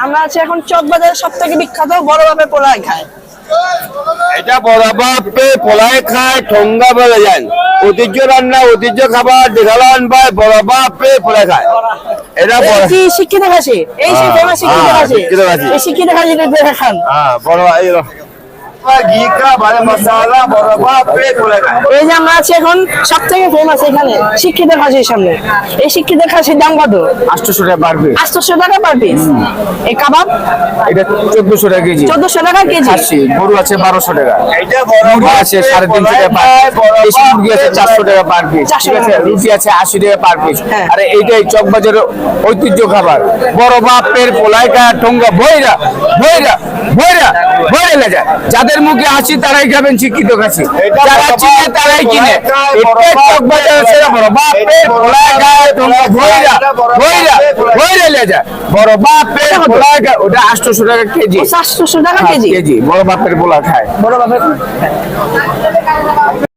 আমরা আছি এখন চকবাজারের সবথেকে বিখ্যাত বড় বাপের পোলাই খায়। এটা বড় বাপে পোলাই খায়, ঠোঙ্গা বলে যান। ঐতিহ্য রান্না, ঐতিহ্য খাবার দেখালাম ভাই, বড় বাপে পোলাই খায়। এটা বড় কি শিক্ষিত খাসি, এই সেই ফেমাস শিক্ষিত খাসি, শিক্ষিত খাসি। এই শিক্ষিত খাসিটা দেখান। বড় এই ঘি কা ভালো মশলা, বড় বাপে পোলাই খায়। এই যে আমরা আছি এখন সবথেকে ফেমাস এখানে শিক্ষিত খাসির সামনে। এই শিক্ষিত খাসির দাম কত? 800 টাকা পারবে। 800 টাকা পার পিস। এই কাবাব এটা 1400 টাকা কেজি। 1400 টাকা কেজি। খাসি গরু আছে 1200 টাকা। এটা বড় আছে 350 টাকা পার পিস। দেশি মুরগি আছে 400 টাকা পার পিস। ঠিক আছে, রুটি আছে 80 টাকা পার পিস। আরে এইটাই চকবাজারের ঐতিহ্য খাবার, বড় বাপের পোলাই খায়, ঠোঙ্গা ভইরা ভইরা ভইরা ভইরা লাগে। যাদের মুখে হাসি তারাই খাবেন শিক্ষিত খাসি, যারা চিনে তারাই কিনে। এটা চকবাজারের সেরা বড় বাপের পোলাই খায়, ঠোঙ্গা ভইরা ভইরা ভইরা লাগে। বড় বাপের পোলাই খায়, ওটা 800 টাকা কেজি। 800 টাকা কেজি। বড় বাপের পোলা খায়। বড় বাপের